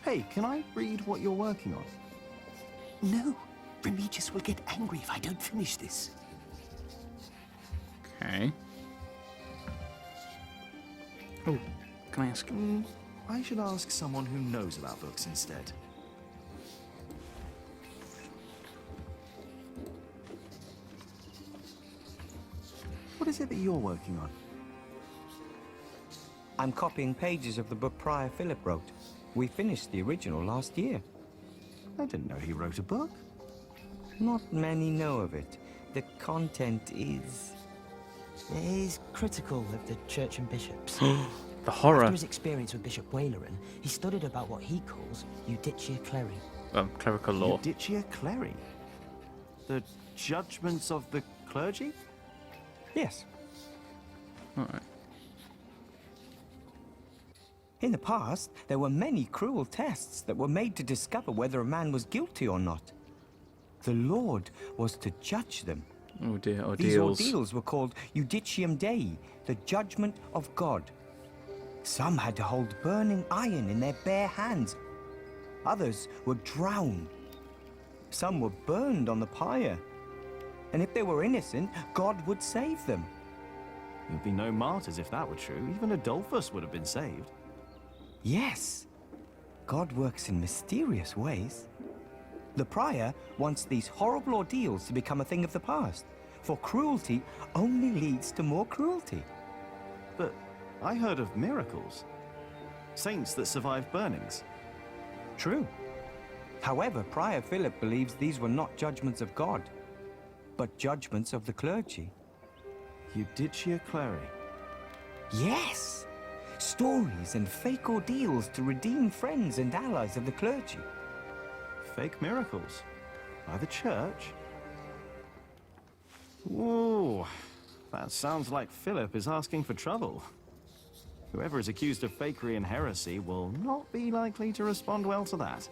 Hey, can I read what you're working on? No, Remigius will get angry if I don't finish this. Okay. Oh, can I ask? I should ask someone who knows about books instead. What is it that you're working on? I'm copying pages of the book Prior Philip wrote. We finished the original last year. I didn't know he wrote a book. Not many know of it. The content is... He's critical of the church and bishops. The horror. After his experience with Bishop Waleran, he studied about what he calls Judicia Cleri. Clerical law. Judicia Cleri? The judgments of the clergy? Yes. Alright. In the past, there were many cruel tests that were made to discover whether a man was guilty or not. The Lord was to judge them. Oh dear, These ordeals. ordeals were called Judicium Dei, the judgment of God. Some had to hold burning iron in their bare hands. Others were drowned. Some were burned on the pyre. And if they were innocent, God would save them. There'd be no martyrs if that were true. Even Adolphus would have been saved. Yes, God works in mysterious ways. The prior wants these horrible ordeals to become a thing of the past, for cruelty only leads to more cruelty. But I heard of miracles. Saints that survived burnings. True. However, Prior Philip believes these were not judgments of God, but judgments of the clergy. Judicia Cleri. Yes! Stories and fake ordeals to redeem friends and allies of the clergy. Fake miracles. By the church? Ooh, that sounds like Philip is asking for trouble. Whoever is accused of fakery and heresy will not be likely to respond well to that.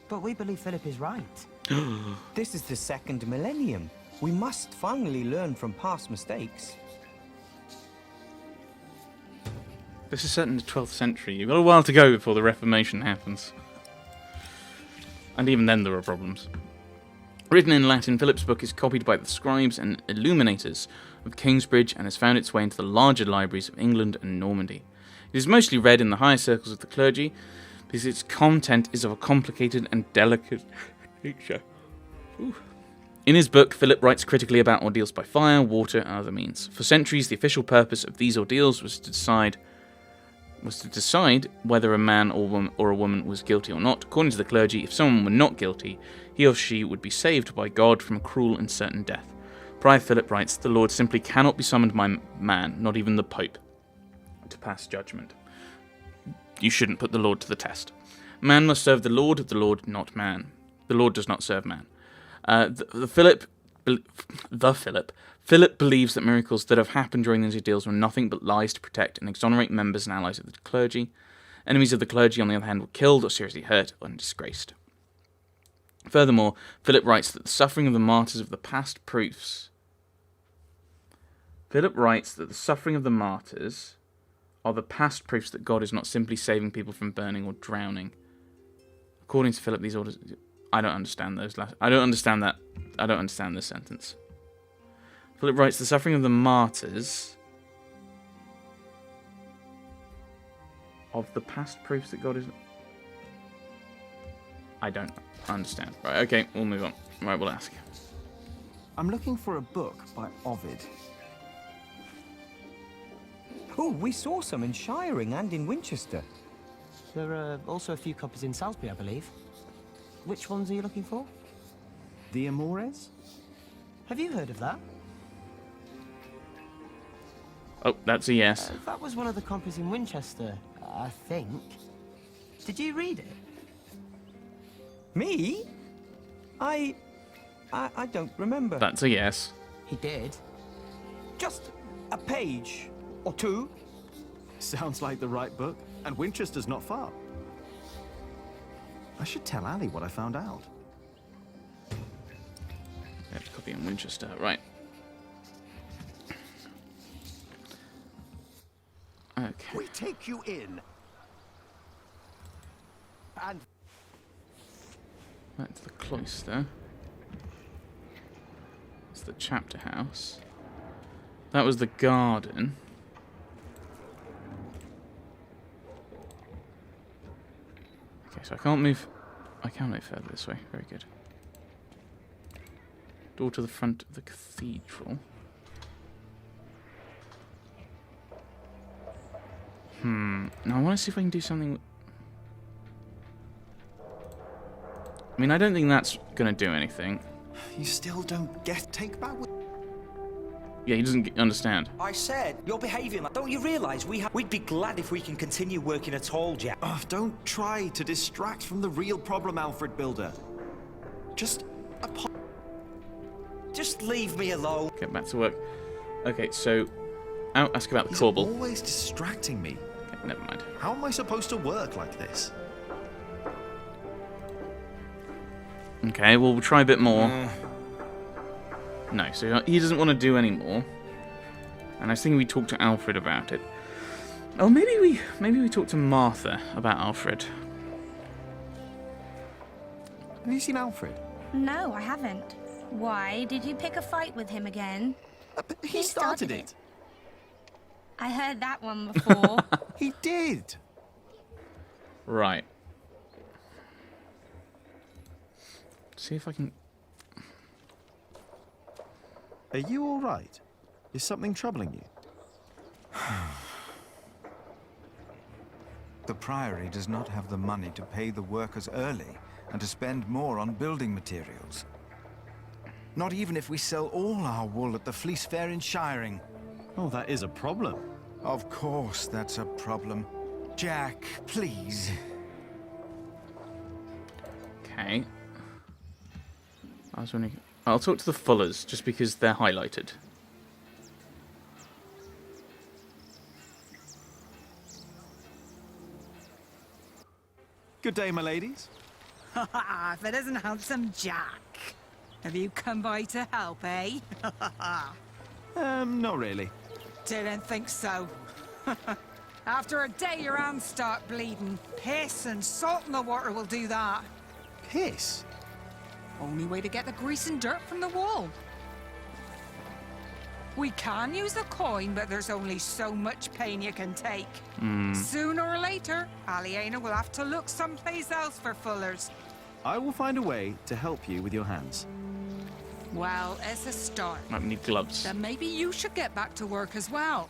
But we believe Philip is right. This is the second millennium. We must finally learn from past mistakes. This is set in the 12th century. You've got a while to go before the Reformation happens. And even then there are problems. Written in Latin, Philip's book is copied by the scribes and illuminators of Kingsbridge and has found its way into the larger libraries of England and Normandy. It is mostly read in the higher circles of the clergy because its content is of a complicated and delicate nature. In his book, Philip writes critically about ordeals by fire, water, and other means. For centuries, the official purpose of these ordeals was to decide whether a man or a woman was guilty or not. According to the clergy, if someone were not guilty, he or she would be saved by God from a cruel and certain death. Prior Philip writes, the Lord simply cannot be summoned by man, not even the Pope, to pass judgment. You shouldn't put the Lord to the test. Man must serve the Lord not man. The Lord does not serve man. Philip believes that miracles that have happened during these ordeals were nothing but lies to protect and exonerate members and allies of the clergy. Enemies of the clergy, on the other hand, were killed or seriously hurt or disgraced. Furthermore, Philip writes that the suffering of the martyrs of the past proofs... Philip writes that the suffering of the martyrs are the past proofs that God is not simply saving people from burning or drowning. According to Philip, these orders... I don't understand those last... I don't understand that. I don't understand this sentence. Philip writes, the suffering of the martyrs of the past proofs that God is... I don't understand. Right, okay, we'll move on. Right, we'll ask. I'm looking for a book by Ovid. Oh, we saw some in Shiring and in Winchester. There are also a few copies in Salisbury, I believe. Which ones are you looking for? The Amores? Have you heard of that? Oh, that's a yes. That was one of the copies in Winchester, I think. Did you read it? Me? I don't remember. That's a yes. He did. Just a page or two. Sounds like the right book, and Winchester's not far. I should tell Ali what I found out. Yeah, copy in Winchester. Right. Okay. We take you in. and... Back to the cloister. It's the chapter house. That was the garden. Okay, so I can't move. I can move further this way. Very good. Door to the front of the cathedral. Now I want to see if I can do something. I mean, I don't think that's going to do anything. You still don't take back what... Yeah, he doesn't understand. I said, you're behaving like... Don't you realise we'd be glad if we can continue working at all, Jack? Oh, don't try to distract from the real problem, Alfred Builder. Just leave me alone. Get back to work. Okay, so ask about the He's corbel. always distracting me. Okay, never mind. How am I supposed to work like this? Okay, well, we'll try a bit more. No, so he doesn't want to do any more. And I was thinking we talk to Alfred about it. Oh, maybe we talk to Martha about Alfred. Have you seen Alfred? No, I haven't. Why? Did you pick a fight with him again? He started it. I heard that one before. He did. Right. See if I can... Are you all right? Is something troubling you? The priory does not have the money to pay the workers early and to spend more on building materials. Not even if we sell all our wool at the fleece fair in Shiring. Oh, that is a problem. Of course that's a problem. Jack, please. Okay. I'll talk to the Fullers, just because they're highlighted. Good day, my ladies. If it isn't handsome Jack. Have you come by to help, eh? Not really. Didn't think so. After a day your hands start bleeding. Piss and salt in the water will do that. Piss? Only way to get the grease and dirt from the wall. We can use a coin, but there's only so much pain you can take. Sooner or later, Aliena will have to look someplace else for fullers. I will find a way to help you with your hands. Well, it's a start. Might need gloves. Then maybe you should get back to work as well.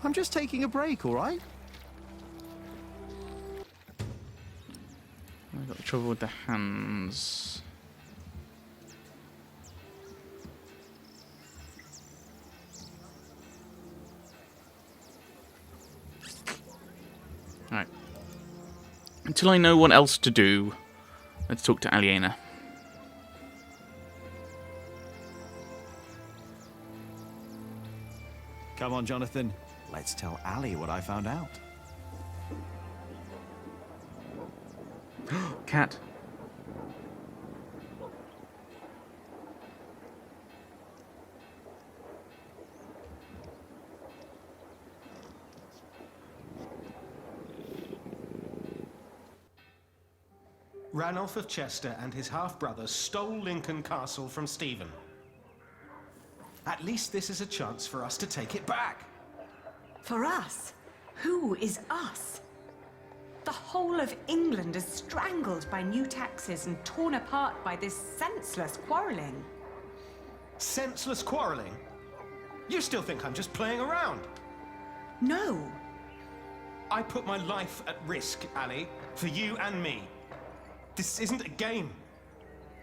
I'm just taking a break, all right? I got trouble with the hands. Alright. Until I know what else to do, let's talk to Aliena. Come on, Jonathan. Let's tell Ali what I found out. Cat. Ranulph of Chester and his half-brother stole Lincoln Castle from Stephen. At least this is a chance for us to take it back. For us? Who is us? The whole of England is strangled by new taxes and torn apart by this senseless quarrelling. Senseless quarrelling? You still think I'm just playing around? No. I put my life at risk, Ali, for you and me. This isn't a game.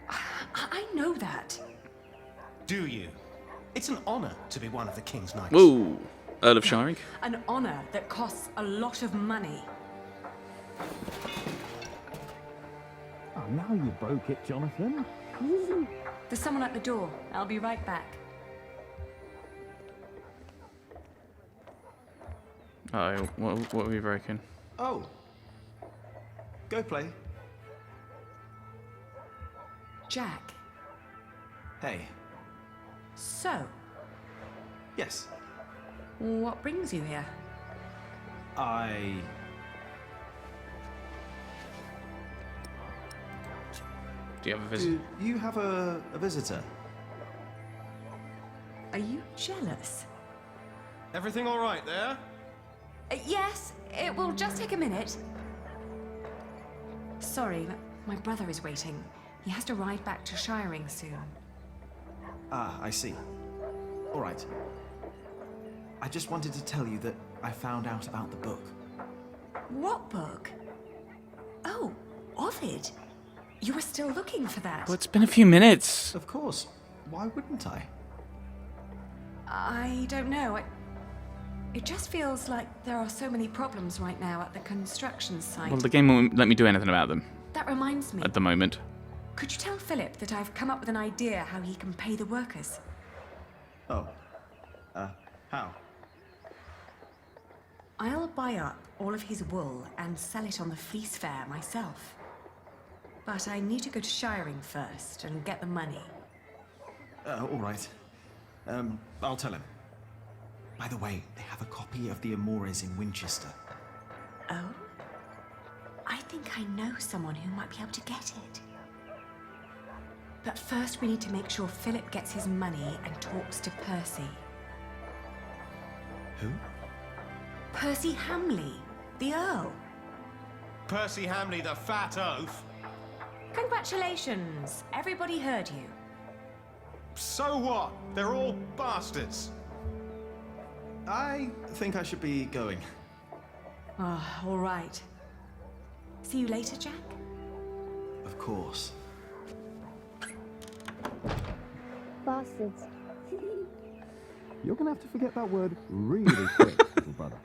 I know that. Do you? It's an honor to be one of the King's Knights. Whoa! Earl of Shiring. An honor that costs a lot of money. Oh, now you broke it, Jonathan. There's someone at the door. I'll be right back. Oh, what have we broken? Oh. Go play. Jack. Hey. So, Yes. what brings you here? Do you have a visitor? Do you have a visitor? Are you jealous? Everything all right there? Yes, it will just take a minute. Sorry, but my brother is waiting. He has to ride back to Shiring soon. Ah, I see. All right. I just wanted to tell you that I found out about the book. What book? Oh, Ovid. You were still looking for that. Well, it's been a few minutes. Of course. Why wouldn't I? I don't know. It just feels like there are so many problems right now at the construction site. Well, the game won't let me do anything about them That reminds me. at the moment. Could you tell Philip that I've come up with an idea how he can pay the workers? Oh. How? I'll buy up all of his wool and sell it on the fleece fair myself. But I need to go to Shiring first and get the money. All right. I'll tell him. By the way, they have a copy of the Amores in Winchester. Oh? I think I know someone who might be able to get it. But first we need to make sure Philip gets his money and talks to Percy. Who? Percy Hamley, the Earl. Percy Hamley, the fat oaf. Congratulations! Everybody heard you. So what? They're all bastards. I think I should be going. Ah, all right. See you later, Jack? Of course. Bastards. You're gonna have to forget that word really quick, little brother.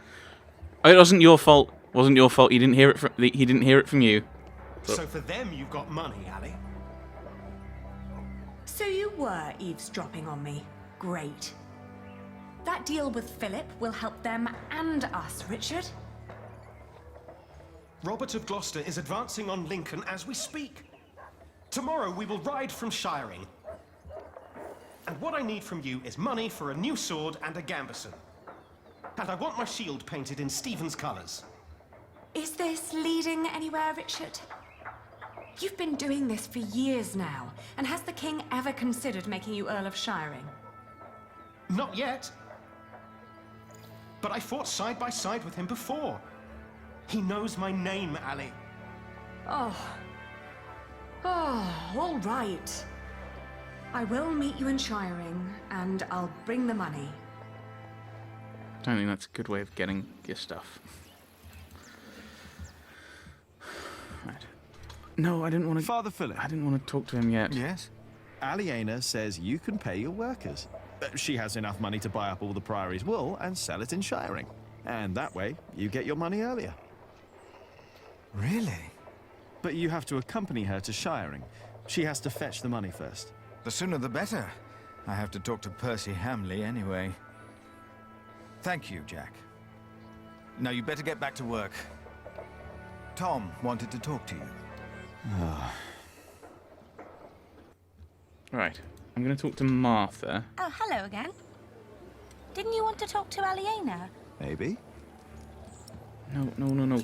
Oh, it wasn't your fault. Wasn't your fault. He didn't hear it from. He didn't hear it from you. So for them, you've got money, Ali. So you were eavesdropping on me. Great. That deal with Philip will help them and us, Richard. Robert of Gloucester is advancing on Lincoln as we speak. Tomorrow we will ride from Shiring. And what I need from you is money for a new sword and a gambeson. And I want my shield painted in Stephen's colours. Is this leading anywhere, Richard? You've been doing this for years now, and has the king ever considered making you Earl of Shiring? Not yet. But I fought side by side with him before. He knows my name, Ali. Oh, all right. I will meet you in Shiring, and I'll bring the money. I don't think that's a good way of getting your stuff. Right. No, I didn't want to. Father Philip. I didn't want to talk to him yet. Yes? Aliena says you can pay your workers. She has enough money to buy up all the priory's wool and sell it in Shiring. And that way, you get your money earlier. Really? But you have to accompany her to Shiring. She has to fetch the money first. The sooner the better. I have to talk to Percy Hamley anyway. Thank you, Jack. Now you better get back to work. Tom wanted to talk to you. Right. I'm going to talk to Martha. Oh, hello again. Didn't you want to talk to Aliena? Maybe. No.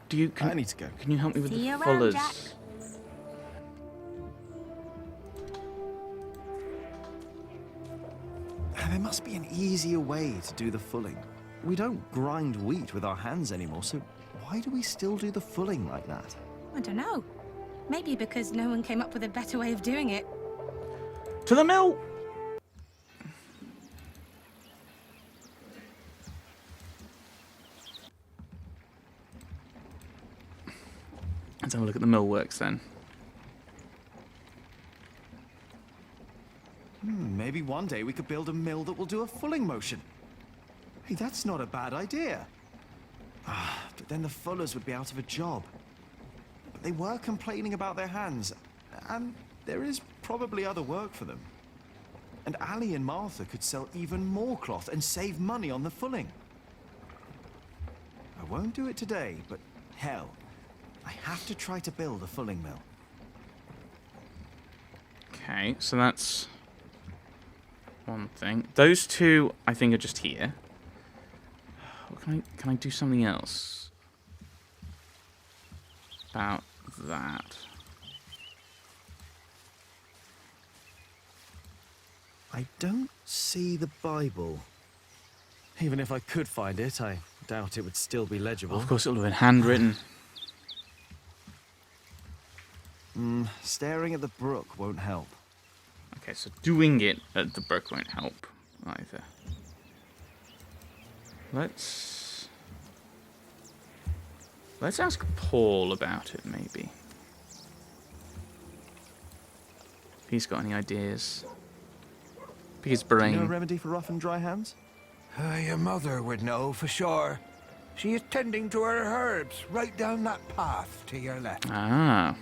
Do you? I need to go. Can you help me with See the you around, Fullers? Jack. There must be an easier way to do the fulling. We don't grind wheat with our hands anymore, so why do we still do the fulling like that? I don't know. Maybe because no one came up with a better way of doing it. To the mill. Let's have a look at the mill works then. Maybe one day we could build a mill that will do a fulling motion. Hey, that's not a bad idea. But then the fullers would be out of a job. But they were complaining about their hands, and there is probably other work for them. And Ali and Martha could sell even more cloth and save money on the fulling. I won't do it today, but hell, I have to try to build a fulling mill. Okay, so that's one thing. Those two, I think, are just here. Can I do something else about that? I don't see the Bible. Even if I could find it, I doubt it would still be legible. Of course, it would have been handwritten. Staring at the brook won't help. Okay, so doing it at the brook won't help either. Let's ask Paul about it, maybe. If he's got any ideas. Pick his brain. Do you know a remedy for rough and dry hands? Your mother would know for sure. She is tending to her herbs right down that path to your left. Ah.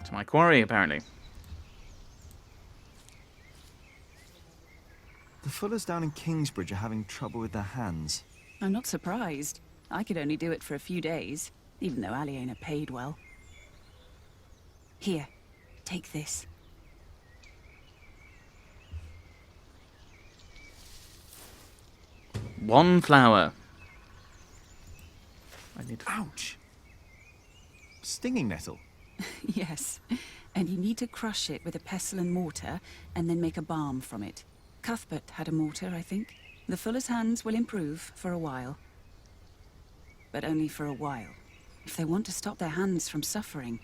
To my quarry, apparently. The Fullers down in Kingsbridge are having trouble with their hands. I'm not surprised. I could only do it for a few days, even though Aliena paid well. Here, take this. One flower. I need. Ouch! Stinging nettle. Yes, and you need to crush it with a pestle and mortar, and then make a balm from it. Cuthbert had a mortar, I think. The fuller's hands will improve for a while. But only for a while. If they want to stop their hands from suffering,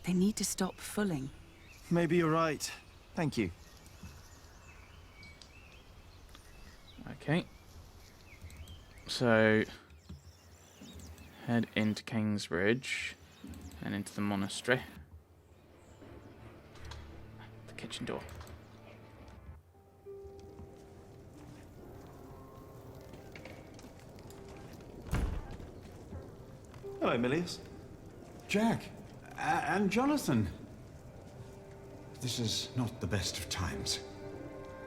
they need to stop fulling. Maybe you're right. Thank you. Okay. So, head into Kingsbridge and into the monastery. The kitchen door. Hello, Milius. Jack, and Jonathan. This is not the best of times.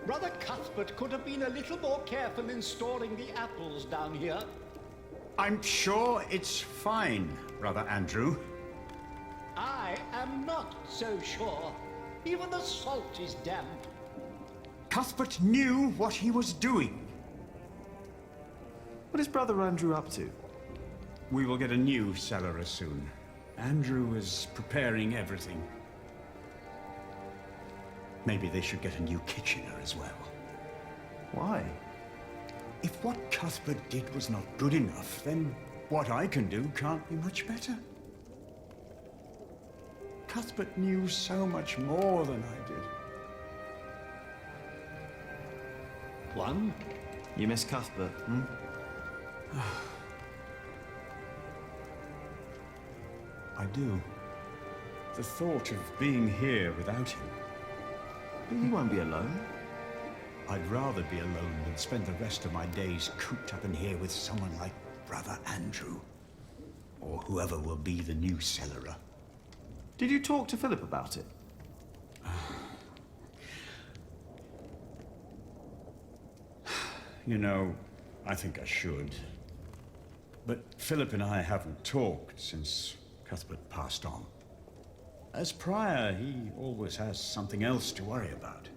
Brother Cuthbert could have been a little more careful in storing the apples down here. I'm sure it's fine, Brother Andrew. I am not so sure. Even the salt is damp. Cuthbert knew what he was doing. What is Brother Andrew up to? We will get a new cellar soon. Andrew is preparing everything. Maybe they should get a new kitchener as well. Why? If what Cuthbert did was not good enough, then what I can do can't be much better. Cuthbert knew so much more than I did. One? You miss Cuthbert, hmm? I do. The thought of being here without him. But you won't be alone. I'd rather be alone than spend the rest of my days cooped up in here with someone like Brother Andrew. Or whoever will be the new cellarer. Did you talk to Philip about it? You know, I think I should. But Philip and I haven't talked since Cuthbert passed on. As prior, he always has something else to worry about.